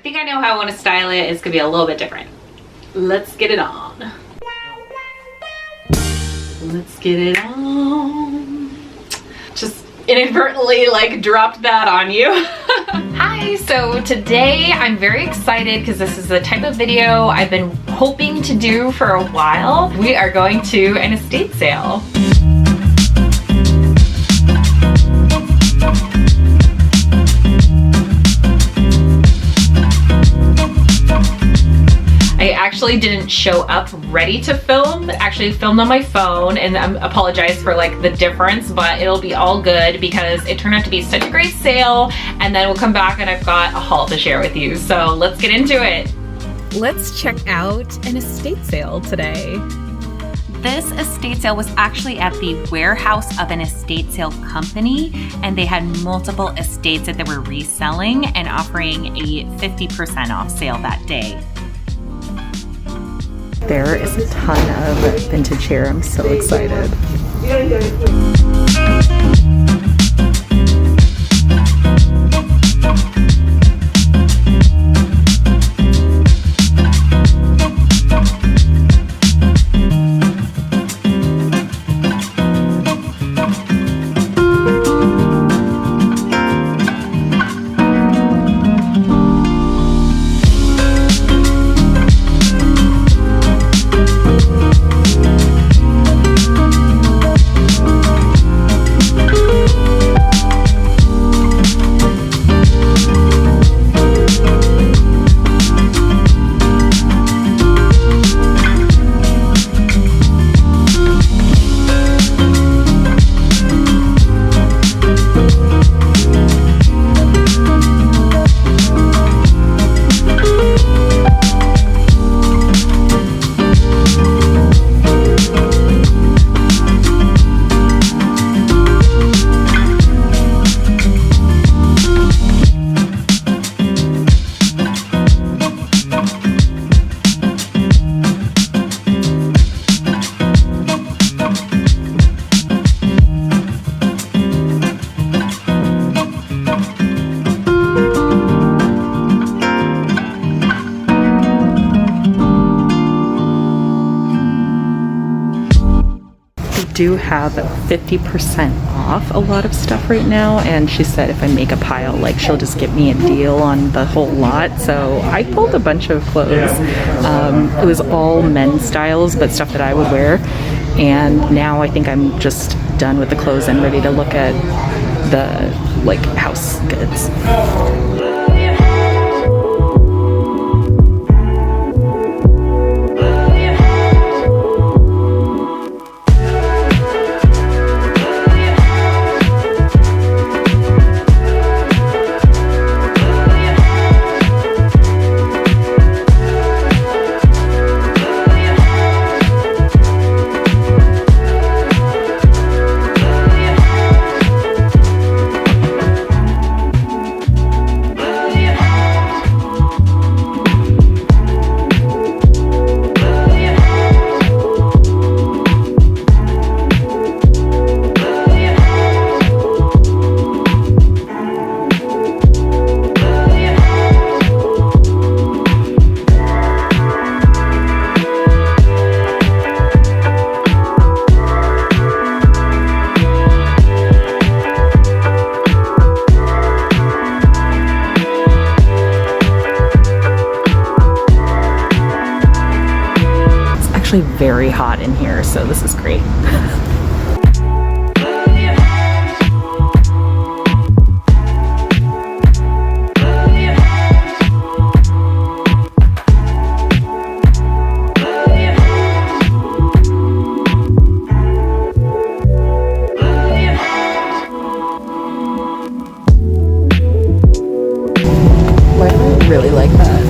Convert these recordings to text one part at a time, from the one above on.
I think I know how I want to style it. It's gonna be a little bit different. Let's get it on. Let's get it on. Just inadvertently like dropped that on you. Hi, so today I'm very excited because this is the type of video I've been hoping to do for a while. We are going to an estate sale. I actually didn't show up ready to film. Actually filmed on my phone, and I apologize for like the difference, but it'll be all good because it turned out to be such a great sale, and then we'll come back and I've got a haul to share with you. So let's get into it. Let's check out an estate sale today. This estate sale was actually at the warehouse of an estate sale company, and they had multiple estates that they were reselling and offering a 50% off sale that day. There is a ton of vintage here. I'm so excited. Do have 50% off a lot of stuff right now, and she said if I make a pile, like, she'll just give me a deal on the whole lot. So I pulled a bunch of clothes. It was all men's styles, but stuff that I would wear, and now I think I'm just done with the clothes and ready to look at the like house goods. Very hot in here, so this is great. I really like that.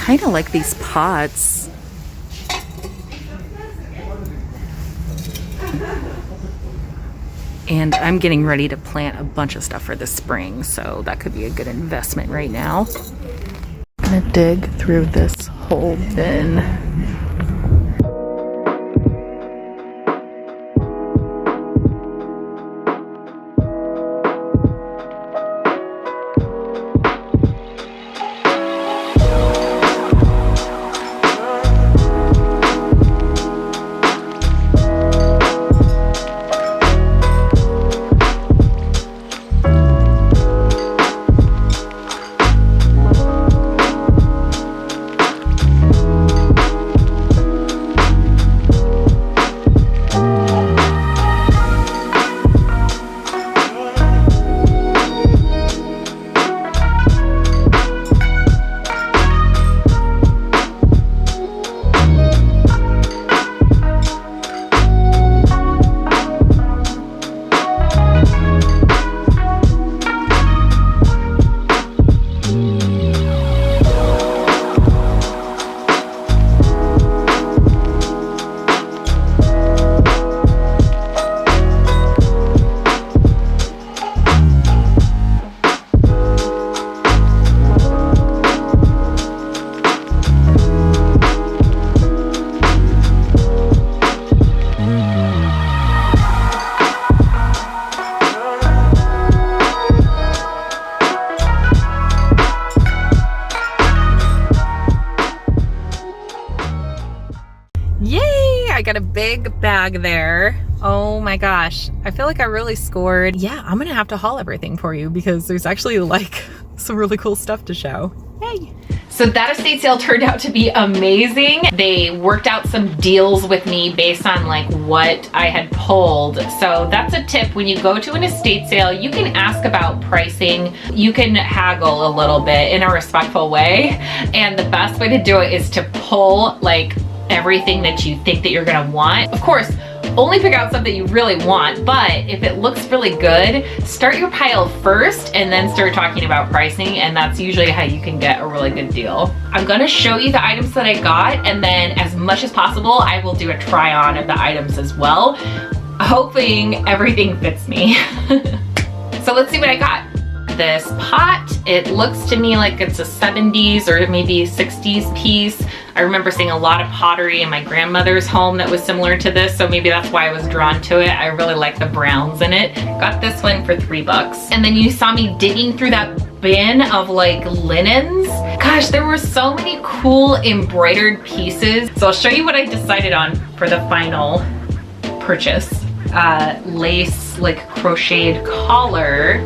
kind of like these pots. And I'm getting ready to plant a bunch of stuff for the spring, so that could be a good investment right now. I'm gonna dig through this whole bin. Yay! I got a big bag there. Oh my gosh. I feel like I really scored. Yeah, I'm gonna have to haul everything for you because there's actually like some really cool stuff to show. Yay! So that estate sale turned out to be amazing. They worked out some deals with me based on like what I had pulled. So that's a tip when you go to an estate sale, you can ask about pricing. You can haggle a little bit in a respectful way. And the best way to do it is to pull like everything that you think that you're gonna want. Of course, only pick out stuff that you really want, but if it looks really good, start your pile first and then start talking about pricing, and that's usually how you can get a really good deal. I'm gonna show you the items that I got, and then as much as possible, I will do a try on of the items as well, hoping everything fits me. So let's see what I got. This pot, it looks to me like it's a 70s or maybe 60s piece. I remember seeing a lot of pottery in my grandmother's home that was similar to this, so maybe that's why I was drawn to it. I really like the browns in it. Got this one for $3. And then you saw me digging through that bin of like linens. Gosh, there were so many cool embroidered pieces. So I'll show you what I decided on for the final purchase. Lace, like crocheted collar.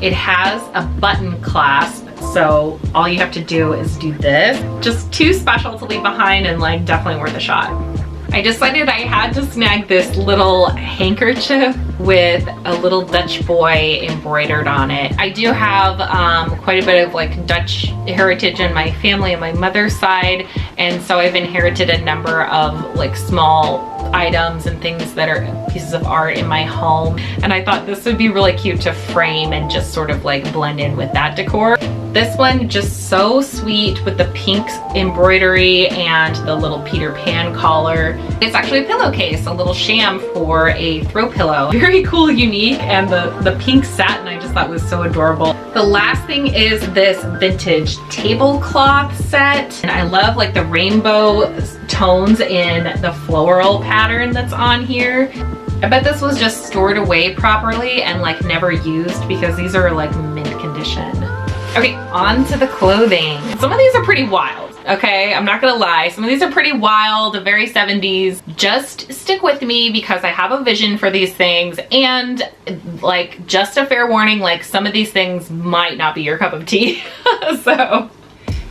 It has a button clasp, so all you have to do is do this. Just too special to leave behind and like definitely worth a shot. I decided I had to snag this little handkerchief with a little Dutch boy embroidered on it. I do have quite a bit of like Dutch heritage in my family on my mother's side, and so I've inherited a number of like small items and things that are pieces of art in my home, and I thought this would be really cute to frame and just sort of like blend in with that decor. This one just so sweet with the pink embroidery and the little Peter Pan collar. It's actually a pillowcase, a little sham for a throw pillow. Very cool, unique, and the pink satin I just thought was so adorable. The last thing is this vintage tablecloth set, and I love like the rainbow tones in the floral pattern that's on here. I bet this was just stored away properly and like never used because these are like mint condition. Okay, on to the clothing. Some of these are pretty wild, okay? I'm not gonna lie. Some of these are pretty wild, very 70s. Just stick with me because I have a vision for these things, and like just a fair warning, like some of these things might not be your cup of tea. So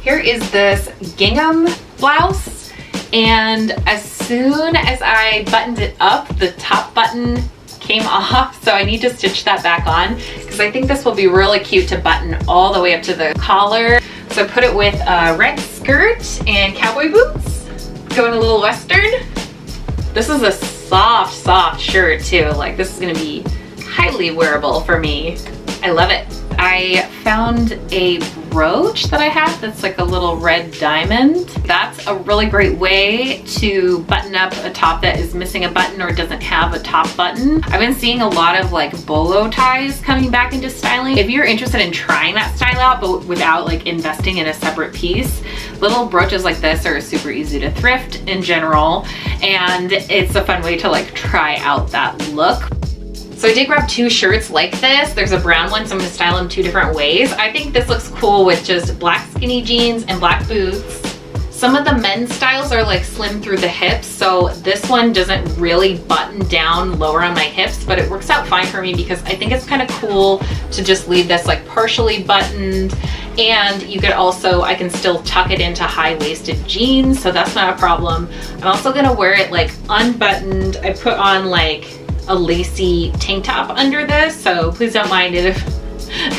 here is this gingham blouse, and as soon as I buttoned it up, the top button came off, so I need to stitch that back on because I think this will be really cute to button all the way up to the collar. So put it with a red skirt and cowboy boots, going a little western. This is a soft shirt too. Like this is gonna be highly wearable for me. I love it. I found a brooch that I have that's like a little red diamond. That's a really great way to button up a top that is missing a button or doesn't have a top button. I've been seeing a lot of like bolo ties coming back into styling. If you're interested in trying that style out but without like investing in a separate piece, little brooches like this are super easy to thrift in general, and it's a fun way to like try out that look. So I did grab 2 shirts like this. There's a brown one, so I'm gonna style them 2 different ways. I think this looks cool with just black skinny jeans and black boots. Some of the men's styles are like slim through the hips, so this one doesn't really button down lower on my hips, but it works out fine for me because I think it's kind of cool to just leave this like partially buttoned. And you could also, I can still tuck it into high-waisted jeans, so that's not a problem. I'm also gonna wear it like unbuttoned. I put on like a lacy tank top under this, so please don't mind it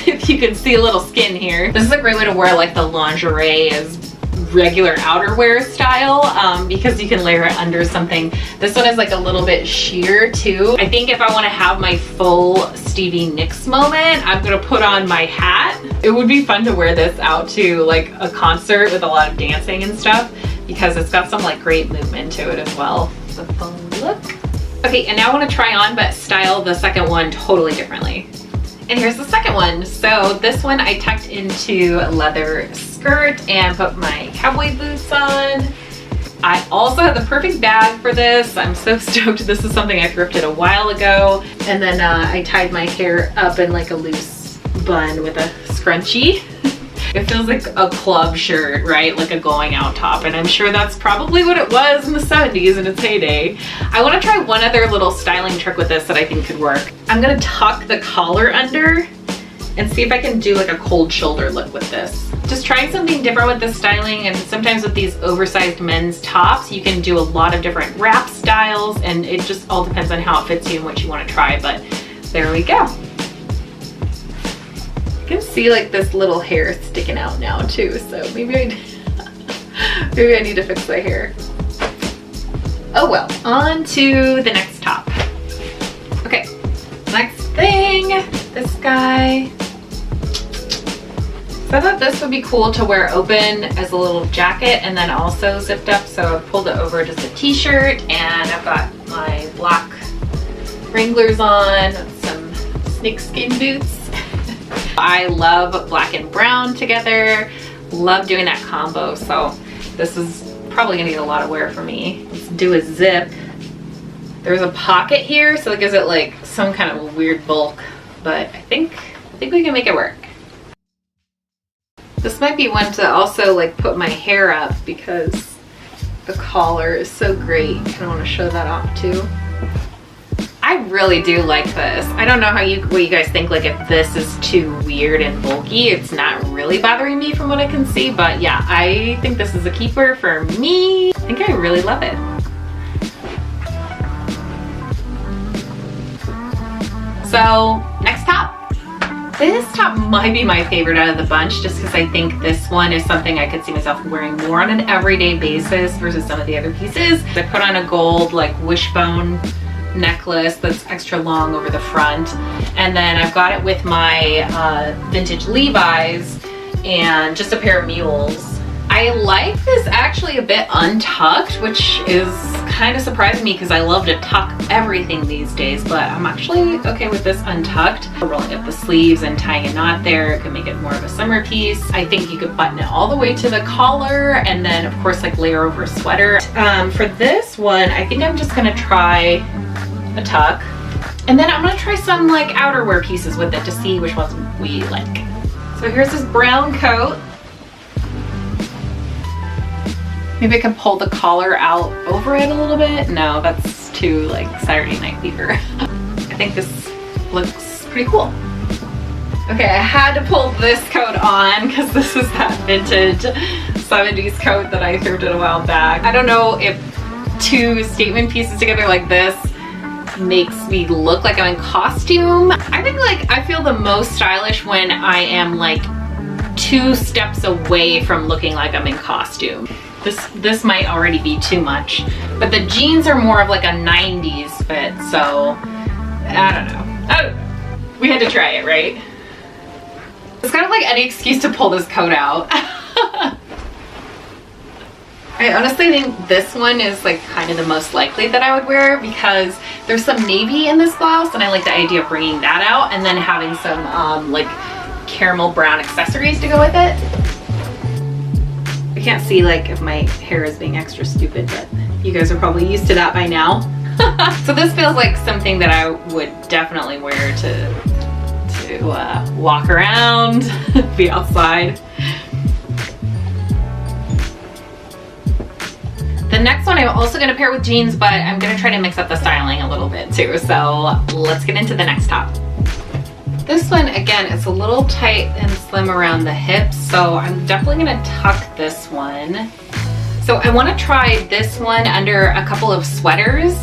if you can see a little skin here. This is a great way to wear like the lingerie as regular outerwear style, because you can layer it under something. This one is like a little bit sheer too. I think if I want to have my full Stevie Nicks moment, I'm gonna put on my hat. It would be fun to wear this out to like a concert with a lot of dancing and stuff, because it's got some like great movement to it as well. It's a fun look. Okay, and now I want to try on but style the second one totally differently. And here's the second one. So this one I tucked into a leather skirt and put my cowboy boots on. I also have the perfect bag for this. I'm so stoked. This is something I thrifted a while ago. And then I tied my hair up in like a loose bun with a scrunchie. It feels like a club shirt, right? Like a going out top. And I'm sure that's probably what it was in the 70s in its heyday. I want to try one other little styling trick with this that I think could work. I'm going to tuck the collar under and see if I can do like a cold shoulder look with this. Just trying something different with this styling, and sometimes with these oversized men's tops, you can do a lot of different wrap styles, and it just all depends on how it fits you and what you want to try, but there we go. You can see like this little hair sticking out now too, so maybe I need to fix my hair. Oh well, on to the next top. Okay, next thing, this guy. So I thought this would be cool to wear open as a little jacket and then also zipped up, so I pulled it over just a t-shirt, and I've got my black Wranglers on, some snakeskin boots. I love black and brown together. Love doing that combo, so this is probably gonna need a lot of wear for me. Let's do a zip. There's a pocket here, so it gives it like some kind of weird bulk, but I think we can make it work. This might be one to also like put my hair up because the collar is so great. I kind of want to show that off too. I really do like this. I don't know what you guys think, like if this is too weird and bulky. It's not really bothering me from what I can see, but yeah, I think this is a keeper for me. I think I really love it. So next top. This top might be my favorite out of the bunch, just because I think this one is something I could see myself wearing more on an everyday basis versus some of the other pieces. I put on a gold like wishbone necklace that's extra long over the front, and then I've got it with my vintage Levi's and just a pair of mules. I like this actually a bit untucked, which is kind of surprising me because I love to tuck everything these days, but I'm actually okay with this untucked. Rolling up the sleeves and tying a knot there could make it more of a summer piece. I think you could button it all the way to the collar and then of course like layer over a sweater. For this one, I think I'm just gonna try a tuck, and then I'm gonna try some like outerwear pieces with it to see which ones we like. So here's this brown coat. Maybe I can pull the collar out over it a little bit. No, that's too like Saturday Night Fever. I think this looks pretty cool. Okay, I had to pull this coat on because this is that vintage 70s coat that I thrifted a while back. I don't know if 2 statement pieces together like this makes me look like I'm in costume. I think like I feel the most stylish when I am like 2 steps away from looking like I'm in costume. This might already be too much, but the jeans are more of like a 90s fit, so I don't know. We had to try it, right? It's kind of like any excuse to pull this coat out. I honestly think this one is like kind of the most likely that I would wear because there's some navy in this blouse and I like the idea of bringing that out and then having some like caramel brown accessories to go with it. I can't see like if my hair is being extra stupid, but you guys are probably used to that by now. So this feels like something that I would definitely wear to walk around, be outside. The next one I'm also going to pair with jeans, but I'm going to try to mix up the styling a little bit too. So let's get into the next top. This one, again, it's a little tight and slim around the hips, so I'm definitely going to tuck this one. So I want to try this one under a couple of sweaters.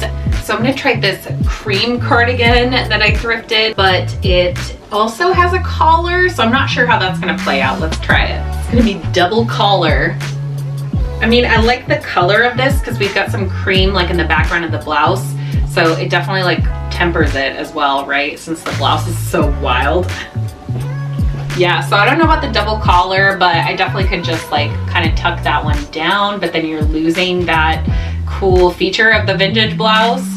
So I'm going to try this cream cardigan that I thrifted, but it also has a collar, so I'm not sure how that's going to play out. Let's try it. It's going to be double collar. I mean, I like the color of this because we've got some cream like in the background of the blouse, so it definitely like tempers it as well, right? Since the blouse is so wild. Yeah, so I don't know about the double collar, but I definitely could just like kind of tuck that one down, but then you're losing that cool feature of the vintage blouse.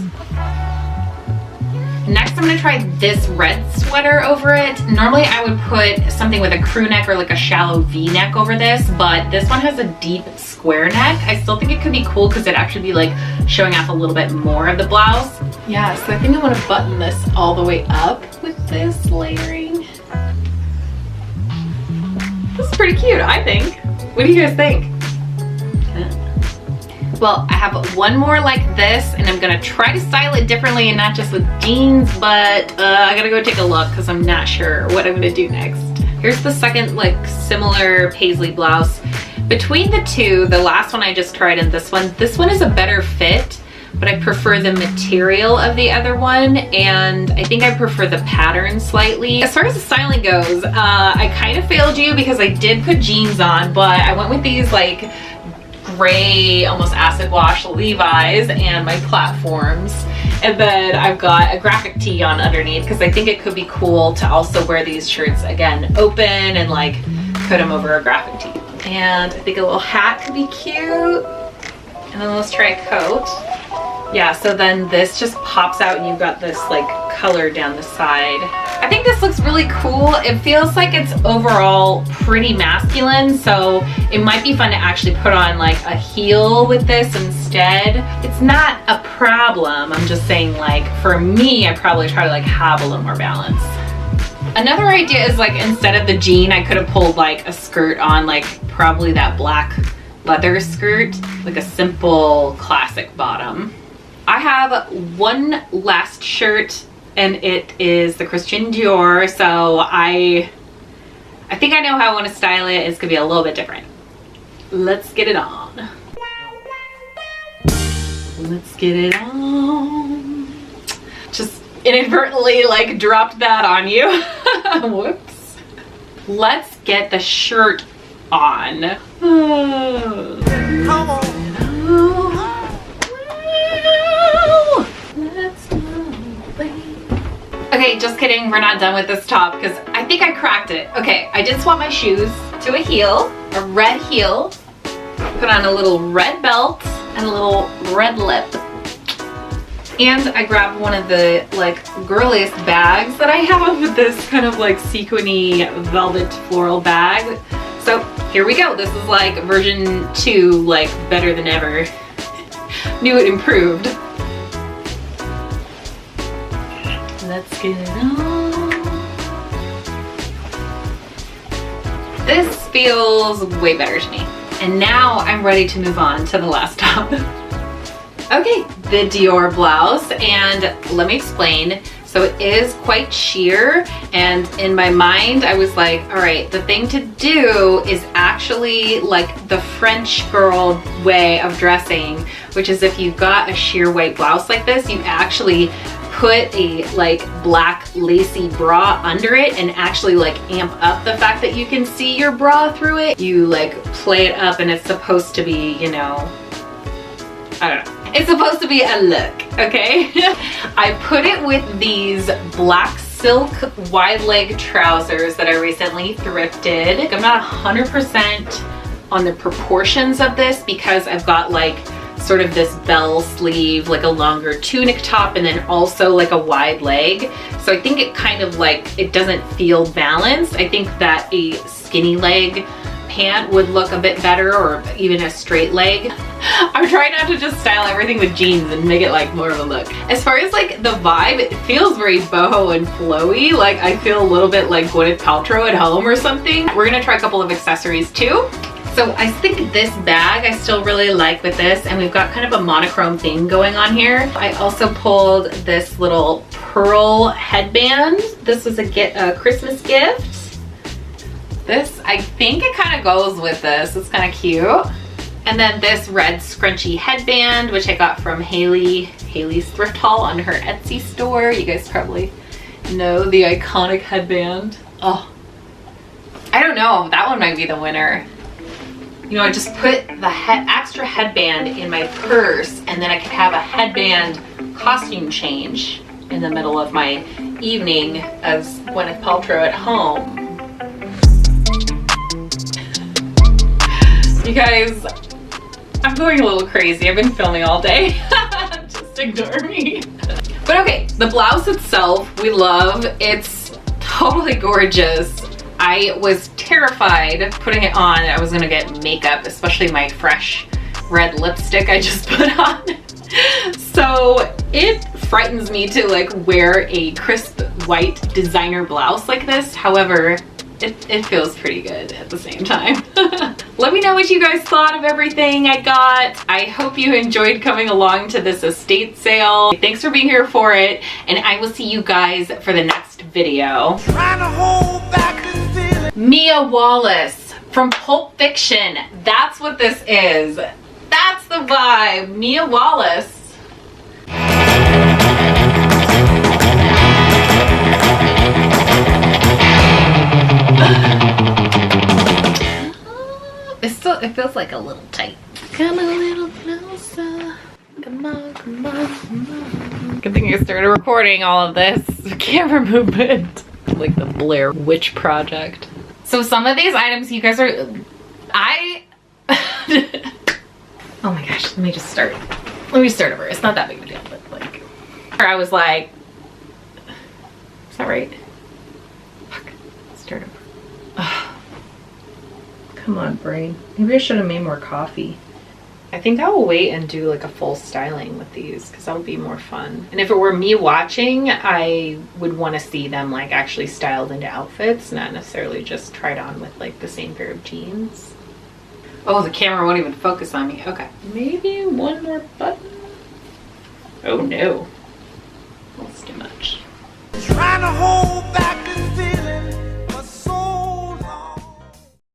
Next, I'm gonna try this red sweater over it. Normally I would put something with a crew neck or like a shallow V-neck over this, but this one has a deep square neck. I still think it could be cool because it'd actually be like showing off a little bit more of the blouse. Yeah, so I think I want to button this all the way up with this layering. This is pretty cute, I think. What do you guys think? Well, I have one more like this, and I'm gonna try to style it differently and not just with jeans, but I gotta go take a look because I'm not sure what I'm gonna do next. Here's the second like similar paisley blouse. Between the two, the last one I just tried and this one is a better fit, but I prefer the material of the other one, and I think I prefer the pattern slightly. As far as the styling goes, I kind of failed you because I did put jeans on, but I went with these like gray, almost acid wash Levi's and my platforms. And then I've got a graphic tee on underneath because I think it could be cool to also wear these shirts again open and like put them over a graphic tee. And I think a little hat could be cute. And then let's try a coat. Yeah, so then this just pops out and you've got this like color down the side. I think this looks really cool. It feels like it's overall pretty masculine, so it might be fun to actually put on like a heel with this instead. It's not a problem. I'm just saying like for me, I probably try to like have a little more balance. Another idea is like instead of the jean, I could have pulled like a skirt on, like probably that black leather skirt, like a simple classic bottom. I have one last shirt and it is the Christian Dior, so I think I know how I want to style it. It's gonna be a little bit different. Let's get it on. Let's get it on. Just inadvertently like dropped that on you. Whoops. Let's get the shirt on. Come on. Okay, just kidding, we're not done with this top because I think I cracked it. Okay, I did swap my shoes to a heel, a red heel, put on a little red belt and a little red lip. And I grabbed one of the like girliest bags that I have, with this kind of like sequiny velvet floral bag. So here we go. This is like version 2, like better than ever. New and improved. Let's get it on. This feels way better to me. And now I'm ready to move on to the last top. Okay, the Dior blouse, and let me explain. So it is quite sheer, and in my mind I was like, all right, the thing to do is actually like the French girl way of dressing, which is if you've got a sheer white blouse like this, you actually put a like black lacy bra under it and actually like amp up the fact that you can see your bra through it. You like play it up and it's supposed to be, you know, I don't know. It's supposed to be a look, okay? I put it with these black silk wide leg trousers that I recently thrifted. I'm not 100% on the proportions of this because I've got like sort of this bell sleeve, like a longer tunic top, and then also like a wide leg. So I think it kind of like, it doesn't feel balanced. I think that a skinny leg pant would look a bit better, or even a straight leg. I'm trying not to just style everything with jeans and make it like more of a look. As far as like the vibe, it feels very boho and flowy. Like I feel a little bit like Gwyneth Paltrow at home or something. We're gonna try a couple of accessories too. So I think this bag I still really like with this, and we've got kind of a monochrome theme going on here. I also pulled this little pearl headband. This was a Christmas gift. This, I think it kind of goes with this. It's kind of cute. And then this red scrunchy headband, which I got from Haley's thrift haul on her Etsy store. You guys probably know the iconic headband. Oh, I don't know. That one might be the winner. You know, I just put the extra headband in my purse, and then I could have a headband costume change in the middle of my evening as Gwyneth Paltrow at home. You guys, I'm going a little crazy. I've been filming all day. Just ignore me. But okay, the blouse itself, we love. It's totally gorgeous. I was terrified putting it on that I was gonna get makeup, especially my fresh red lipstick I just put on. So it frightens me to like wear a crisp white designer blouse like this. However, it feels pretty good at the same time. Let me know what you guys thought of everything I got. I hope you enjoyed coming along to this estate sale. Thanks for being here for it, and I will see you guys for the next video. Trying to hold back this feeling. Mia Wallace from Pulp Fiction. That's what this is. That's the vibe. Mia Wallace. It feels like a little tight. Come a little closer. Come on, come on, come on. Good thing I started recording all of this camera movement. Like the Blair Witch Project. So some of these items you guys are... oh my gosh, let me start over. It's not that big of a deal, but like... I was like... Is that right? Fuck. Start over. Ugh. Come on, brain. Maybe I should have made more coffee. I think I will wait and do like a full styling with these because that would be more fun. And if it were me watching, I would want to see them like actually styled into outfits, not necessarily just tried on with like the same pair of jeans. Oh, the camera won't even focus on me. Okay. Maybe one more button. Oh no. That's too much. Trying to hold